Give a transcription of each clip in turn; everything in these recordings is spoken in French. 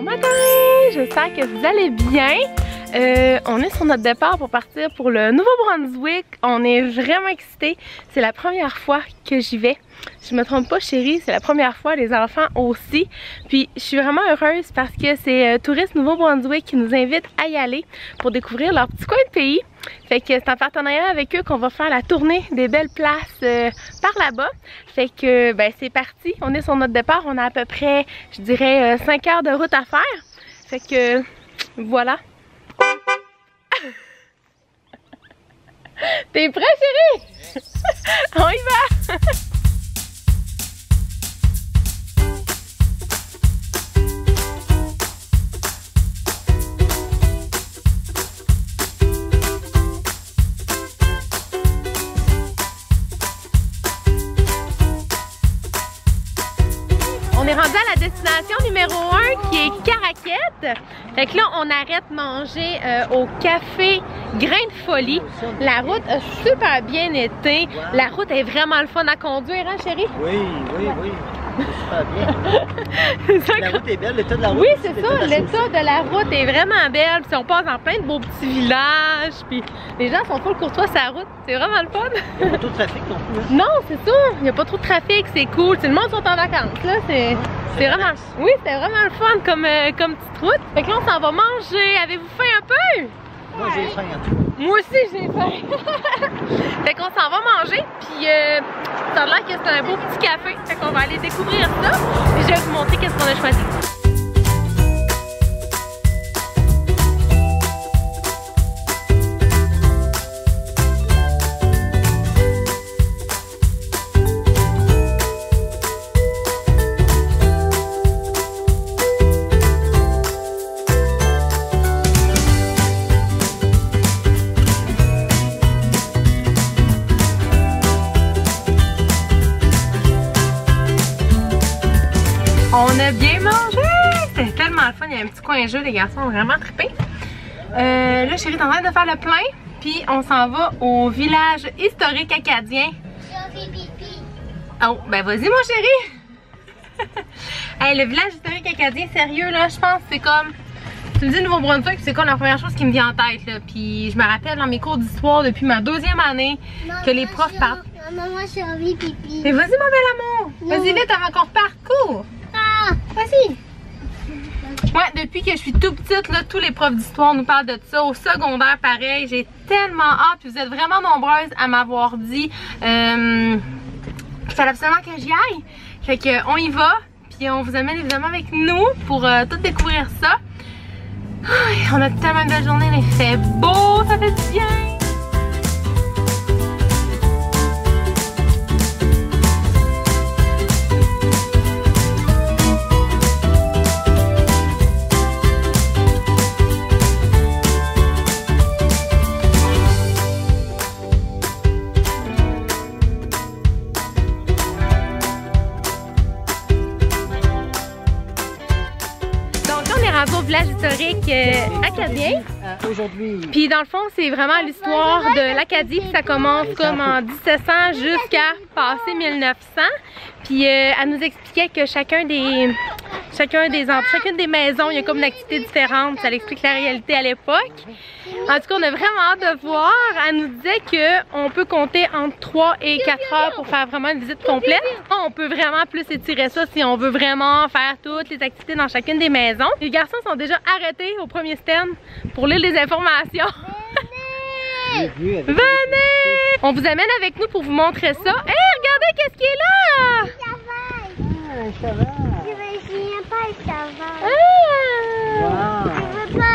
Bon matin! J'espère que vous allez bien. On est sur notre départ pour partir pour le Nouveau-Brunswick. On est vraiment excités. C'est la première fois que j'y vais. Je me trompe pas, chérie, c'est la première fois, les enfants aussi. Puis je suis vraiment heureuse parce que c'est Tourisme Nouveau-Brunswick qui nous invite à y aller pour découvrir leur petit coin de pays. Fait que c'est en partenariat avec eux qu'on va faire la tournée des belles places par là-bas. Fait que ben c'est parti, on est sur notre départ, on a à peu près, je dirais, 5 heures de route à faire. Fait que voilà. T'es prêt, chérie? On y va! On est rendu à la destination numéro 1 qui est Caraquette. Fait que là, on arrête manger au café Grain de Folie. La route a super bien été. La route est vraiment le fun à conduire, hein, chérie? Oui, oui, oui. C'est super bien. La route est belle, l'état de la route. Oui, c'est ça. L'état de la route est vraiment belle. Puis on passe dans plein de beaux petits villages. Puis les gens sont full courtois sur la route. C'est vraiment le fun. Il n'y a pas trop de trafic non plus. Hein? Non, c'est ça. Il n'y a pas trop de trafic. C'est cool. Tout le monde sont en vacances. Là, c'est vraiment. Oui, c'était vraiment le fun comme petite route. Fait que là, on s'en va manger. Avez-vous faim un peu? Moi, j'ai faim en tout. Moi aussi, j'ai faim. Fait qu'on s'en va manger. Puis ça a l'air que c'est un beau petit café. Fait qu'on va aller découvrir ça. Puis je vais vous montrer qu'est-ce qu'on a choisi. On a bien mangé! C'était tellement le fun, il y a un petit coin jeu, les garçons ont vraiment trippé. Là, chérie est en train de faire le plein, puis on s'en va au village historique acadien. Oh, ben vas-y mon chéri! Hey, le village historique acadien, sérieux là, je pense que c'est comme... Tu me dis Nouveau-Brunswick, c'est quoi la première chose qui me vient en tête là? Puis je me rappelle dans mes cours d'histoire depuis ma 2e année que les profs partent. Maman, j'ai envie de pipi. Mais vas-y mon bel amour! Vas-y vite avant qu'on reparte, cours! Vas-y! Ouais, depuis que je suis tout petite, là, tous les profs d'histoire nous parlent de ça. Au secondaire, pareil, j'ai tellement hâte. Puis vous êtes vraiment nombreuses à m'avoir dit qu'il fallait absolument que j'y aille. Fait que on y va. Puis on vous amène évidemment avec nous pour tout découvrir ça. On a tellement une belle journée, il fait beau, ça fait du bien. Au village historique acadien. Aujourd'hui. Puis dans le fond, c'est vraiment l'histoire de l'Acadie. Ça commence comme en 1700 jusqu'à passer 1900. Puis elle nous expliquait que chacune des maisons, il y a comme une activité différente. Ça explique la réalité à l'époque. En tout cas, on a vraiment hâte de voir. Elle nous disait qu'on peut compter entre 3 et 4 heures pour faire vraiment une visite complète. On peut vraiment plus étirer ça si on veut vraiment faire toutes les activités dans chacune des maisons. Les garçons sont déjà arrêtés au premier stand pour lire les informations. Venez! On vous amène avec nous pour vous montrer ça. Hé, regardez qu'est-ce qui est là! Un cheval. Je veux pas le cheval. Ah! Wow. Je veux pas.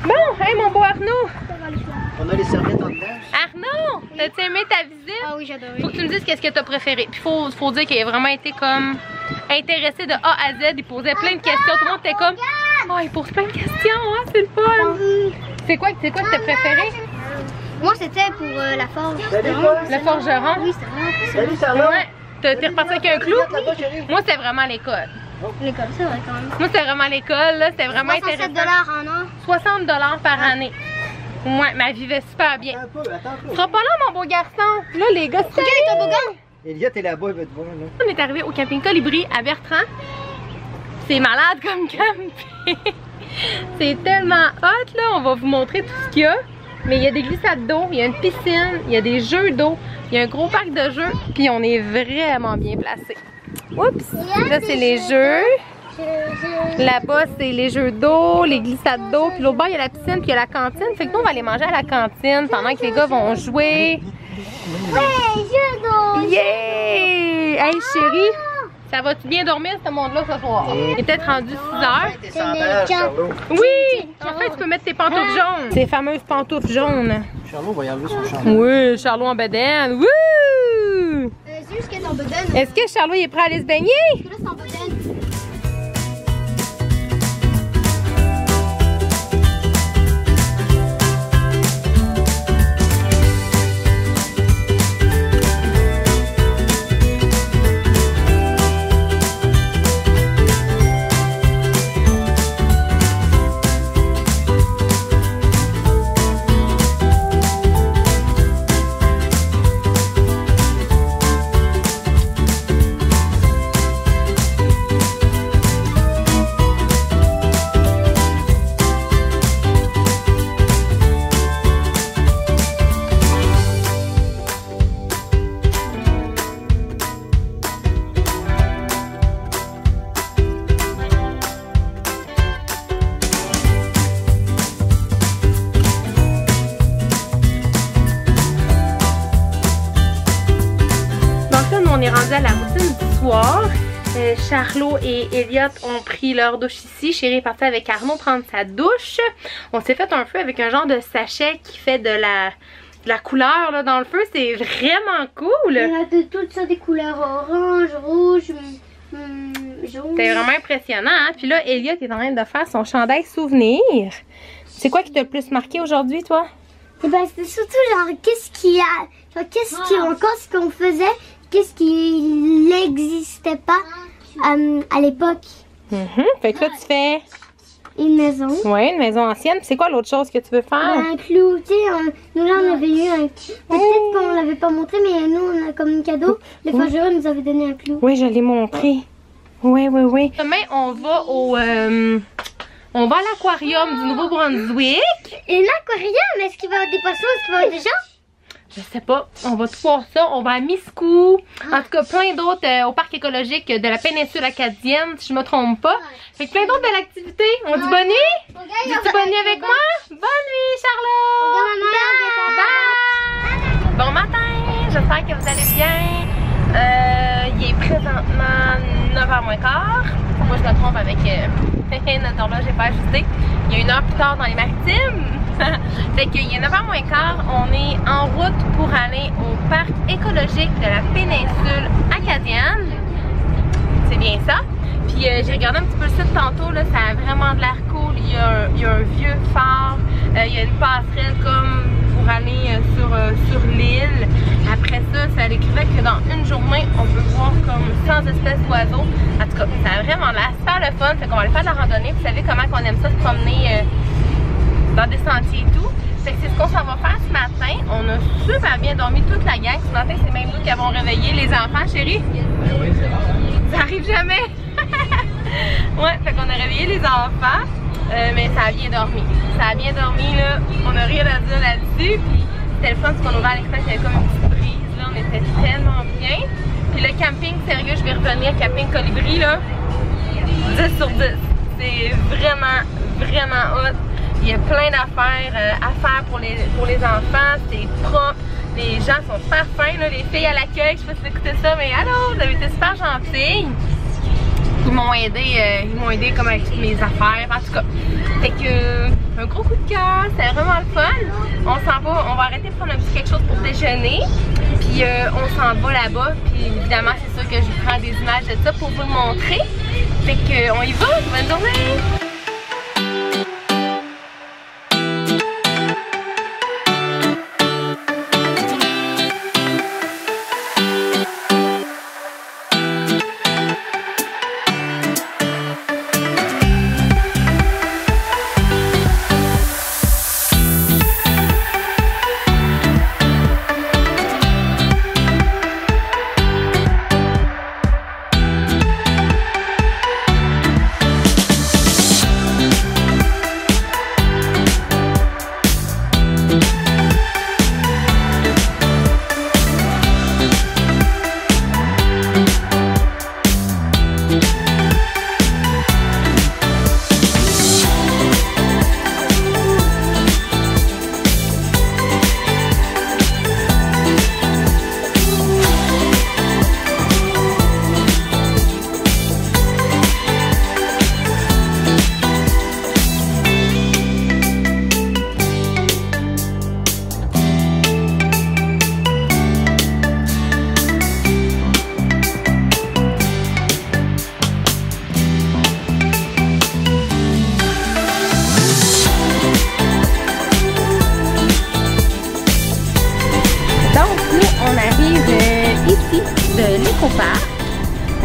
Bon, hey mon beau Arnaud! On a les serviettes en dedans. Arnaud! T'as-tu aimé ta visite? Ah oui, j'adore. Faut que tu me dises qu'est-ce que t'as préféré. Puis faut dire qu'il a vraiment été comme intéressé de A à Z. Il posait plein de questions. Tout le monde était comme oh, il pose plein de questions, hein, c'est le fun! C'est quoi que t'as préféré? Moi, c'était pour la forge. Le forgeron? Oui, c'était vraiment impressionnant. Salut, Charlotte. Ouais. T'es reparti avec un clou? Moi, c'était vraiment l'école. L'école, c'est vrai quand même. Moi, c'était vraiment l'école, là. C'était vraiment 67 intéressant. $ en an. 60 $ par année. Ouais, mais elle vivait super bien. Attends un peu, attends un peu. Tu seras pas là, mon beau garçon. Là, les gars, c'est Regarde les toboggans. Elliot est là-bas, il va te voir, là. On est arrivé au camping Colibri à Bertrand. C'est malade comme camping. C'est tellement hot, là. On va vous montrer tout ce qu'il y a. Mais il y a des glissades d'eau, il y a une piscine, il y a des jeux d'eau, il y a un gros parc de jeux, puis on est vraiment bien placé. Oups! Là, c'est les jeux. Là-bas, c'est les jeux d'eau, les glissades d'eau. Puis l'autre bord, il y a la piscine, puis il y a la cantine. Fait que nous, on va aller manger à la cantine pendant que les gars vont jouer. Ouais, jeux d'eau. Yeah! Hey, chérie! Ça va-tu bien dormir, ce monde-là, ce soir? Il est peut-être rendu 6 heures. Tes sandales, Charlot. Oui! En fait, tu peux mettre tes pantoufles jaunes. Ces fameuses pantoufles jaunes. Charlot va y enlever son chandail. Oui, Charlot en bedaine. Wouh! C'est juste qu'elle est en bedaine. Est-ce que Charlot est prêt à aller se baigner? Parce que là, c'est en bedaine. On est rendu à la routine du soir. Charlot et Elliot ont pris leur douche ici. Chérie est partie avec Arnaud prendre sa douche. On s'est fait un feu avec un genre de sachet qui fait de la couleur là, dans le feu. C'est vraiment cool. Il y a de toutes sortes de couleurs, orange, rouge, jaune. C'est vraiment impressionnant. Hein? Puis là, Elliot est en train de faire son chandail souvenir. C'est quoi qui t'a le plus marqué aujourd'hui, toi? Et ben, c'était surtout genre, qu'est-ce qu'il y a, genre, encore ce qu'on faisait, qu'est-ce qui n'existait pas à l'époque. Fait que là, tu fais une maison. Ouais, une maison ancienne. C'est quoi l'autre chose que tu veux faire? Un clou, tu sais, nous là on avait eu un clou. Peut-être qu'on l'avait pas montré, mais nous on a comme un cadeau. Les forgerons nous avaient donné un clou. Oui, je l'ai montré. Oui, oui, oui. Demain, on va on va à l'aquarium du Nouveau-Brunswick. Et l'aquarium, est-ce qu'il va y avoir des poissons, est-ce qu'il va y avoir des gens? Je sais pas, on va tout voir ça. On va à Miscou. En tout cas, plein d'autres au parc écologique de la péninsule acadienne, si je me trompe pas. Fait que plein d'autres belles activités. On dit bonne nuit? Dis-tu bonne nuit avec moi? Bonne nuit, Charlotte! Bye! Bon matin! J'espère que vous allez bien. Il est présentement 9h moins quart. Moi, je me trompe avec notre horloge, j'ai pas ajusté. Il y a 1 heure plus tard dans les maritimes. Fait qu'il y a 9h moins quart, on est en route pour aller au parc écologique de la péninsule acadienne. C'est bien ça. Puis j'ai regardé un petit peu le site tantôt, là, ça a vraiment de l'air cool. Il y a un vieux phare, il y a une passerelle comme pour aller sur l'île. Après ça décrivait que dans une journée, on peut voir comme 100 espèces d'oiseaux. En tout cas, ça a vraiment l'air super le fun. Fait qu'on va aller faire de la randonnée. Vous savez comment on aime ça se promener dans des sentiers et tout. Fait que c'est ce qu'on s'en va faire ce matin. On a super bien dormi toute la gang. Ce matin, c'est même nous qui avons réveillé les enfants, chérie. Oui, c'est rare. Ça arrive jamais. Ouais, fait qu'on a réveillé les enfants. Mais ça a bien dormi. Ça a bien dormi, là. On n'a rien à dire là-dessus. Puis c'était le fun parce qu'on ouvrait à l'extérieur, il y avait comme une petite brise. Là, on était tellement bien. Puis le camping, sérieux, je vais revenir. Camping Colibri, là. 10 sur 10. C'est vraiment, vraiment hot. Il y a plein d'affaires à faire pour les enfants. C'est propre. Les gens sont super fins, là. Les filles à l'accueil, je sais pas si vous écoutez ça, mais allô, vous avez été super gentilles. Ils m'ont aidé comme avec toutes mes affaires, en tout cas. Fait que un gros coup de cœur, c'était vraiment le fun. On s'en va, on va arrêter de prendre un petit quelque chose pour déjeuner. Puis on s'en va là-bas. Puis évidemment, c'est sûr que je prends des images de ça pour vous le montrer. Fait que on y va, bonne journée!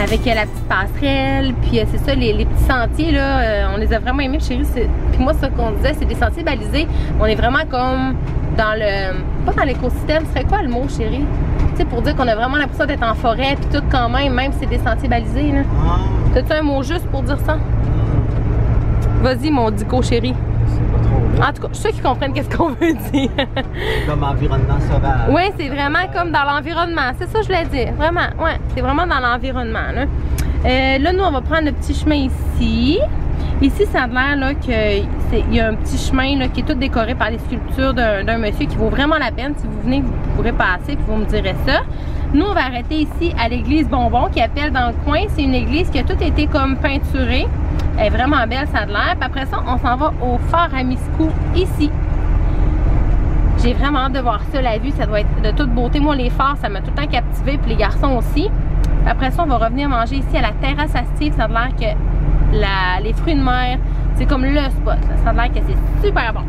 Avec la petite passerelle, puis c'est ça, les petits sentiers là, on les a vraiment aimés, chérie. Puis moi, ce qu'on disait, c'est des sentiers balisés. On est vraiment comme dans le, pas dans l'écosystème, ce serait quoi le mot, chérie? Tu sais, pour dire qu'on a vraiment l'impression d'être en forêt, puis tout quand même si c'est des sentiers balisés là. T'as-tu un mot juste pour dire ça? Vas-y, mon dico, chérie. En tout cas, je suis sûre qu'ils comprennent qu'est-ce qu'on veut dire. Comme environnement sauvage. Oui, c'est vraiment comme dans l'environnement. C'est ça que je voulais dire. Vraiment, ouais, c'est vraiment dans l'environnement. Là, nous, on va prendre le petit chemin ici. Ici, ça a l'air là qu'il y a un petit chemin là, qui est tout décoré par les sculptures d'un monsieur qui vaut vraiment la peine. Si vous venez, vous pourrez passer puis vous me direz ça. Nous, on va arrêter ici à l'église Bonbon qui appelle dans le coin. C'est une église qui a tout été comme peinturée. Elle est vraiment belle, ça a de l'air. Puis après ça, on s'en va au phare à Miscou, ici. J'ai vraiment hâte de voir ça, la vue. Ça doit être de toute beauté. Moi, les phares, ça m'a tout le temps captivé. Puis les garçons aussi. Puis après ça, on va revenir manger ici à la terrasse à Steve. Ça a de l'air que les fruits de mer, c'est comme le spot. Ça a de l'air que c'est super bon.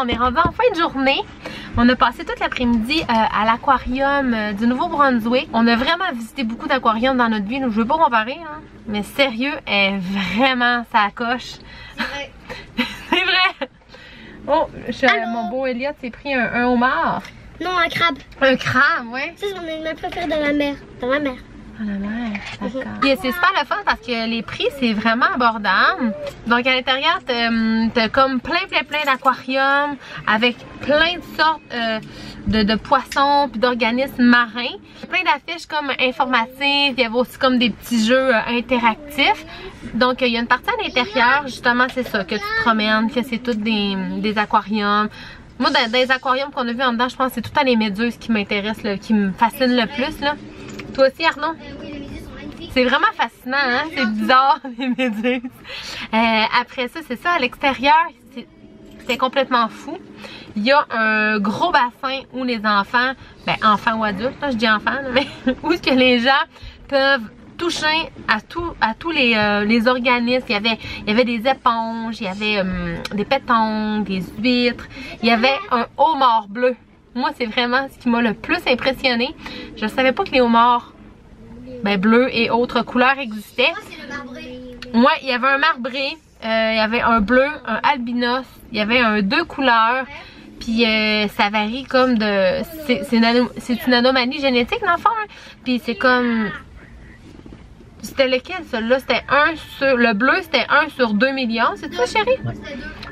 On est rendu en fin de journée. On a passé toute l'après-midi à l'aquarium du Nouveau-Brunswick. On a vraiment visité beaucoup d'aquariums dans notre vie. Je veux pas comparer, hein, mais sérieux, elle est vraiment sa coche. C'est vrai. Oh, mon beau Elliot s'est pris un homard. Non, un crabe. Un crabe, ouais. C'est mon animal préféré de ma mère. De ma mère. à la mer, d'accord. Puis c'est super le fun parce que les prix, c'est vraiment abordable. Donc à l'intérieur, t'as comme plein d'aquariums avec plein de sortes de poissons puis d'organismes marins. Plein d'affiches comme informatives, il y avait aussi comme des petits jeux interactifs. Donc il y a une partie à l'intérieur, justement c'est ça, que tu te promènes, que c'est tout des aquariums. Moi dans les aquariums qu'on a vu en dedans, je pense que c'est tout le temps les méduses qui m'intéressent, qui me fascinent le plus là. Toi aussi Arnaud? C'est vraiment fascinant, hein? C'est bizarre les méduses. Après ça, c'est ça, à l'extérieur, c'est complètement fou. Il y a un gros bassin où les enfants, ben enfants ou adultes, là, je dis enfants, là, mais où est-ce que les gens peuvent toucher à tous les organismes. Il y avait des éponges, il y avait des pétons, des huîtres, il y avait un homard bleu. Moi, c'est vraiment ce qui m'a le plus impressionné. Je ne savais pas que les homards bleus et autres couleurs existaient. Ouais, il y avait un marbré, il y avait un bleu, un albinos, il y avait un 2 couleurs. Puis ça varie comme de... C'est une anomalie génétique dans le fond. Hein? Puis c'est comme... C'était lequel celui-là? C'était 1 sur... Le bleu c'était 1 sur 2 millions. C'est ça chérie? Ouais.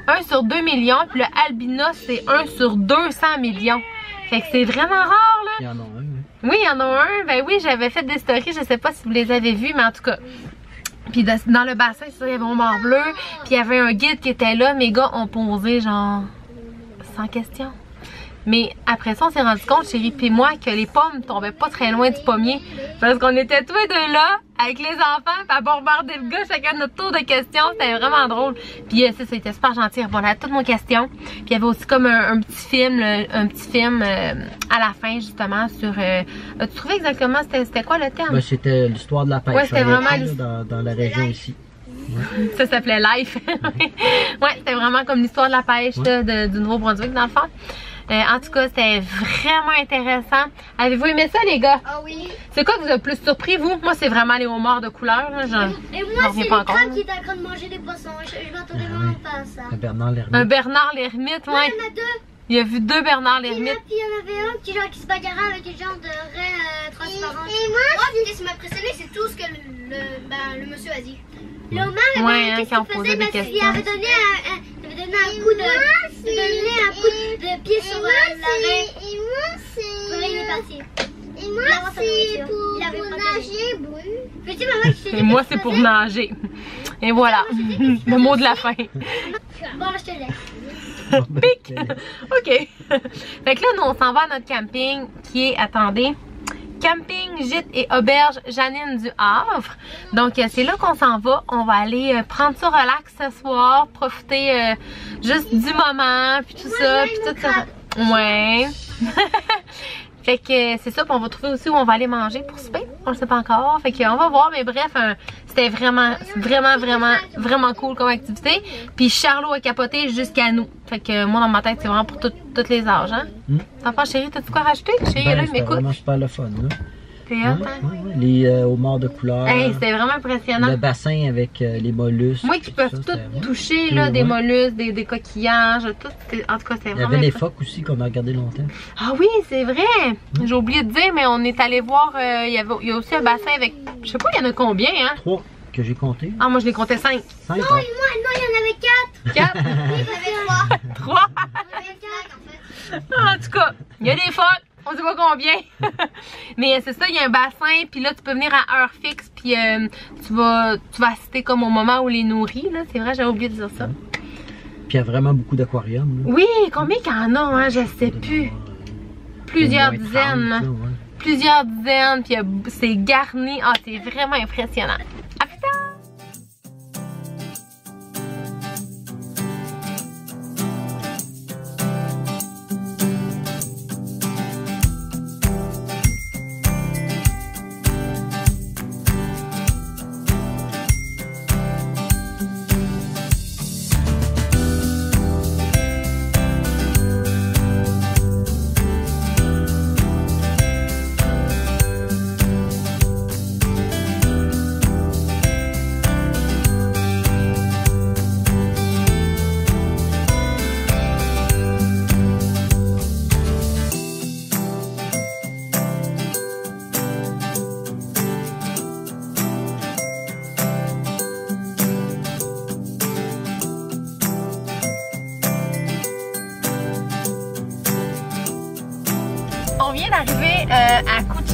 1 sur 2 millions. Puis le albinos c'est 1 sur 200 millions. Fait que c'est vraiment rare là. Il y en a un. Hein? Oui, il y en a un. Ben oui, j'avais fait des stories. Je sais pas si vous les avez vus, mais en tout cas... Puis dans le bassin, il y avait un homard bleu. Puis il y avait un guide qui était là. Mes gars ont posé genre... sans question. Mais après ça, on s'est rendu compte, chérie et moi, que les pommes tombaient pas très loin du pommier. Parce qu'on était tous les deux là, avec les enfants, puis à bombarder le gars chacun notre tour de questions. C'était vraiment drôle. Puis ça, c'était super gentil. Il répondait à toutes nos questions. Puis il y avait aussi comme un petit film, à la fin, justement, sur... As-tu trouvé exactement, c'était quoi le terme? Ben, c'était l'histoire de la pêche. Ouais, c'était vraiment... dans la région ici. Ouais. Ça s'appelait Life. Ouais, c'était vraiment comme l'histoire de la pêche là, du Nouveau-Brunswick dans le fond. En tout cas, c'était vraiment intéressant. Avez-vous aimé ça, les gars? Ah oui. C'est quoi que vous avez plus surpris, vous? Moi, c'est vraiment les homards de couleur. Là. Et moi, c'est le crabe qui est en train de manger des poissons. Je m'attendais vraiment pas à ça. Un Bernard l'ermite. Un Bernard l'ermite, ouais. Il y en a 2. Il a vu 2 Bernard l'ermite. Puis il y en avait un qui se bagarrait avec des gens de raie transparente. Et moi, ce qui m'a impressionné, c'est tout ce que le monsieur a dit. Le homard, qui en posait des questions. Il avait donné un coup de pied sur l'arrêt. Et moi, c'est... il est parti. Et moi, c'est pour nager. Et moi, c'est pour nager. Et voilà, le mot de la fin. Bon, je te laisse. Pic! OK. Fait que là, nous, on s'en va à notre camping qui est, attendez... Camping, gîte et auberge Janine du Havre. Donc c'est là qu'on s'en va. On va aller prendre ça relax ce soir, profiter juste du moment, puis tout ça, puis tout ça. Ouais. Fait que c'est ça, puis on va trouver aussi où on va aller manger pour souper. On le sait pas encore. Fait que on va voir, mais bref, c'était vraiment cool comme activité. Puis Charlot a capoté jusqu'à nous. Fait que moi dans ma tête, c'est vraiment pour tous les âges, hein. T'en penses, chérie, t'as-tu quoi rajouter? Chérie, là, il m'écoute. C'est vraiment super le fun, là. Les homards de couleur. Hey, c'était vraiment impressionnant. Le bassin avec les mollusques. Oui, qui peuvent tout toucher, là, des mollusques, des coquillages, tout. En tout cas, c'était vraiment. Il y avait les phoques aussi qu'on a regardé longtemps. Ah oui, c'est vrai. J'ai oublié de dire, mais on est allé voir. Il y a aussi un bassin avec. Je sais pas, il y en a combien, hein? 3 que j'ai compté. Ah, moi, je les comptais 5. 5? Non, il y en avait 4. 4? Oui, il y en avait 3. 3? Il y en avait 4, en fait. En tout cas, il y a des phoques. On sait pas combien. Mais c'est ça, il y a un bassin, puis là tu peux venir à heure fixe, puis tu vas assister comme au moment où les nourrit, là. C'est vrai, j'avais oublié de dire ça. Puis il y a vraiment beaucoup d'aquariums. Oui, combien qu'il y en a, hein, je sais plus. Plusieurs dizaines, là. Plusieurs dizaines, puis c'est garni. Ah, c'est vraiment impressionnant. À plus tard!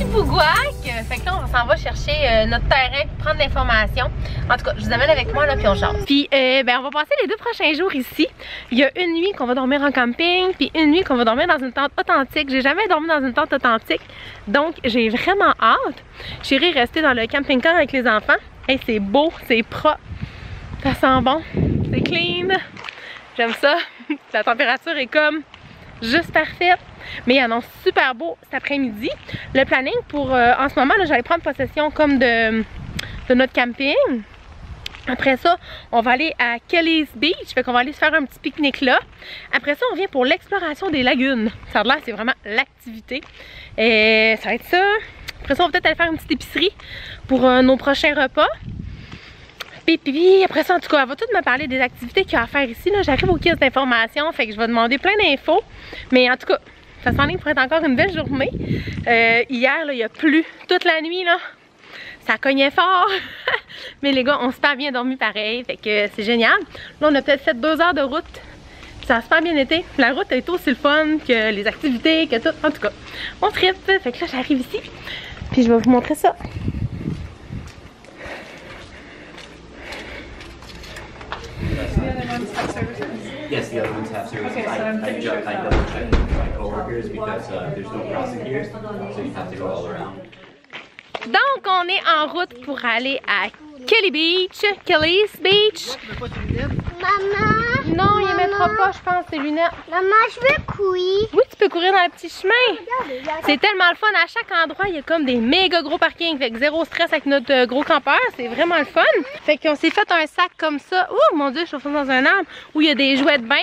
Bouguac. Fait que là, on s'en va chercher notre terrain pour prendre l'information. En tout cas, je vous amène avec moi là, puis on jase. Puis, ben, on va passer les 2 prochains jours ici. Il y a une nuit qu'on va dormir en camping, puis une nuit qu'on va dormir dans une tente authentique. J'ai jamais dormi dans une tente authentique, donc j'ai vraiment hâte. Chérie est restée dans le camping-car avec les enfants. Hey, c'est beau, c'est propre, ça sent bon, c'est clean. J'aime ça. La température est comme juste parfaite. Mais il annonce super beau cet après-midi. Le planning pour en ce moment, j'allais prendre possession comme de notre camping. Après ça, on va aller à Kelly's Beach. Fait qu'on va aller se faire un petit pique-nique là. Après ça, on vient pour l'exploration des lagunes. Ça a l'air, c'est vraiment l'activité. Et ça va être ça. Après ça, on va peut-être aller faire une petite épicerie pour nos prochains repas. Puis après ça, en tout cas, elle va tout me parler des activités qu'il y a à faire ici. J'arrive au kiosque d'information, fait que je vais demander plein d'infos. Mais en tout cas, ça s'enligne pour être encore une belle journée. Hier, là, il a plu toute la nuit, là. Ça cognait fort. Mais les gars ont super bien dormi pareil, fait que c'est génial. Là, on a peut-être fait 2 heures de route. Ça a super bien été. La route a été aussi le fun que les activités, que tout. En tout cas, on tripe. Fait que là, j'arrive ici. Puis je vais vous montrer ça. Yes, the other ones have services. Okay, so I double checked with my coworkers because there's no crossing here, so you have to go all around. Donc, on est en route pour aller à Kelly's Beach. Maman! Non, il ne mettra pas, je pense, ses lunettes. Maman, je veux courir. Oui, tu peux courir dans le petit chemin. C'est tellement le fun. À chaque endroit, il y a comme des méga gros parkings. Fait que zéro stress avec notre gros campeur. C'est vraiment le fun. Fait qu'on s'est fait un sac comme ça. Oh mon Dieu, je suis dans un arbre où il y a des jouets de bain.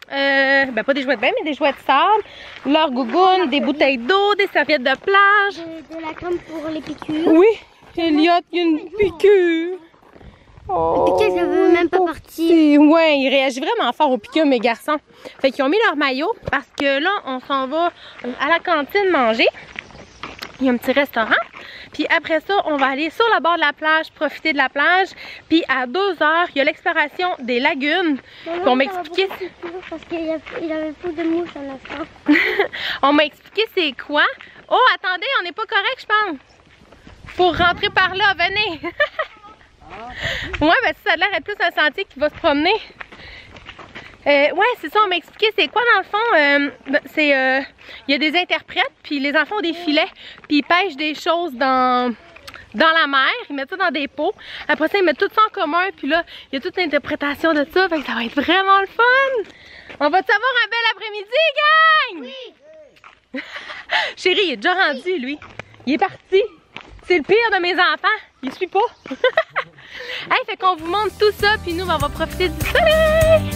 Ben pas des jouets de bain, mais des jouets de sable. Leur gougoune, des bouteilles d'eau, des serviettes de plage. De la crème pour les piqûres. Oui, Elliot, il y a une piqûre. Oh, Le piqûre, ça veut même pas partir. Ouais, ils réagissent vraiment fort aux piqûres, mes garçons. Fait qu'ils ont mis leur maillot parce que là, on s'en va à la cantine manger. Il y a un petit restaurant. Puis après ça, on va aller sur le bord de la plage, profiter de la plage. Puis à 2 heures, il y a l'exploration des lagunes. Puis on m'a expliqué... Parce qu'il avait plus de mouches à l'instant. On m'a expliqué c'est quoi. Oh, attendez, on n'est pas correct, je pense. Faut rentrer par là, venez. Ouais, ben ça a l'air d'être plus un sentier qui va se promener. Ouais, c'est ça, on m'a expliqué c'est quoi dans le fond. C'est il y a des interprètes, puis les enfants ont des filets, puis ils pêchent des choses dans la mer, ils mettent ça dans des pots. Après ça, ils mettent tout ça en commun, puis là, il y a toute l'interprétation de ça, fait que ça va être vraiment le fun. On va-tu avoir un bel après-midi, gang? Oui! Chérie, il est déjà rendu, lui. Il est parti. C'est le pire de mes enfants. Il suit pas. Hey, fait qu'on vous montre tout ça, puis nous, on va profiter du soleil.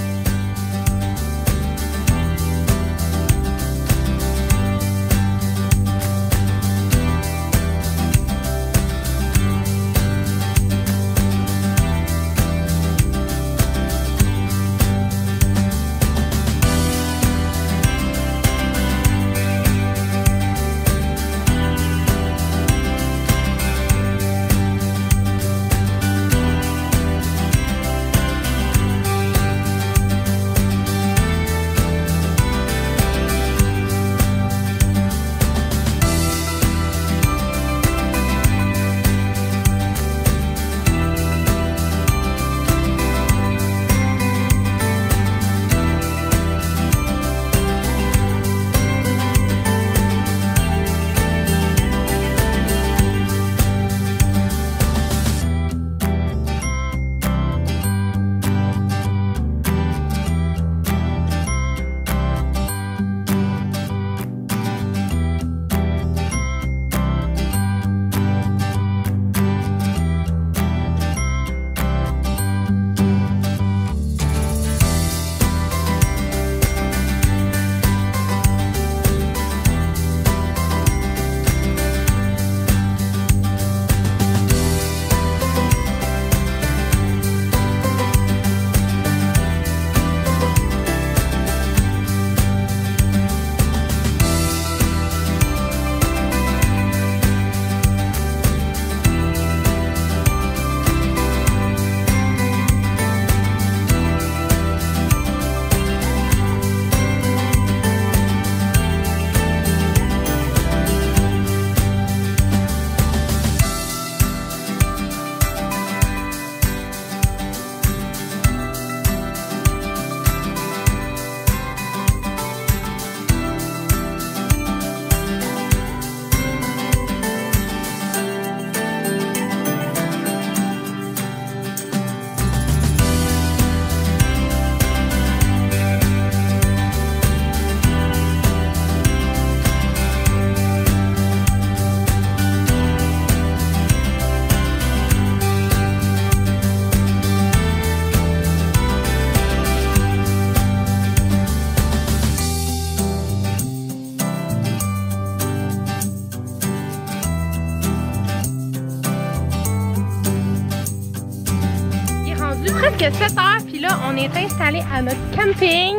est presque 7 heures, puis là, on est installé à notre camping.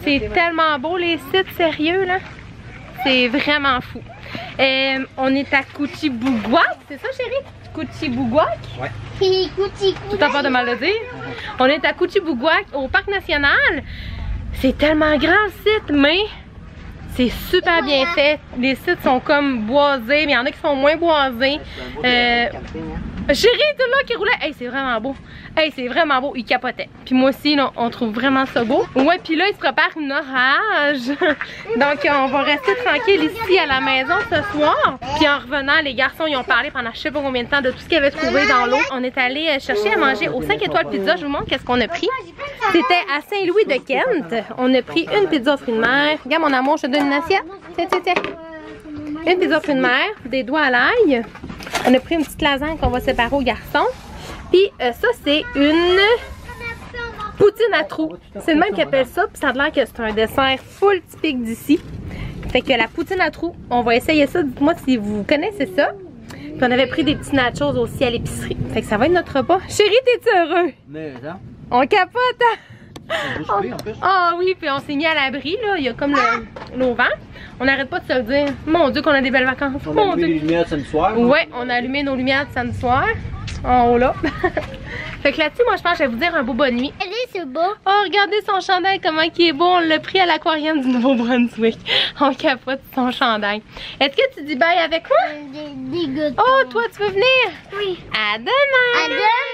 C'est tellement beau, les sites, sérieux, là. C'est vraiment fou. On est à Kouchibouguac, c'est ça, chérie? Kouchibouguac? Ouais. Tout à part de mal le dire. On est à Kouchibouguac, au parc national. C'est tellement grand le site, mais c'est super bien fait. Les sites sont comme boisés, mais il y en a qui sont moins boisés. Chérie, tout là qui roulait. Hey, c'est vraiment beau. Hey, c'est vraiment beau. Il capotait. Puis moi aussi, là, on trouve vraiment ça beau. Ouais, puis là, il se prépare une orage. Donc, on va rester tranquille ici à la maison ce soir. Puis en revenant, les garçons, ils ont parlé pendant je sais pas combien de temps de tout ce qu'ils avaient trouvé dans l'eau. On est allé chercher à manger au 5 étoiles pizza. Je vous montre qu'est-ce qu'on a pris. C'était à Saint-Louis de Kent. On a pris une pizza aux fruits de mer. Regarde, mon amour, je te donne une assiette. Tiens, tiens, tiens. Une pizza aux fruits de mer, des doigts à l'ail. On a pris une petite lasagne qu'on va séparer aux garçons. Puis ça, c'est une poutine à trous. C'est le même qui appelle ça. Puis ça a l'air que c'est un dessert full typique d'ici. Fait que la poutine à trous, on va essayer ça. Dites-moi si vous connaissez ça. Puis on avait pris des petits nachos aussi à l'épicerie. Fait que ça va être notre repas. Chérie, t'es heureux? Mais ça, On capote, hein? en plus. Ah oui, puis on s'est mis à l'abri, là. Il y a comme l'auvent. On n'arrête pas de se le dire. Mon Dieu, qu'on a des belles vacances. On a Mon allumé Dieu. les lumières samedi soir. Ouais, on a allumé nos lumières de samedi soir. En haut là. Fait que là-dessus, moi je pense que je vais vous dire un beau bonne nuit. Allez, c'est beau. Oh, regardez son chandail, comment il est beau. On l'a pris à l'aquarium du Nouveau-Brunswick. On capote son chandail. Est-ce que tu dis bye avec moi? Des gâteaux. Oh, toi, tu veux venir? Oui. À demain! À demain.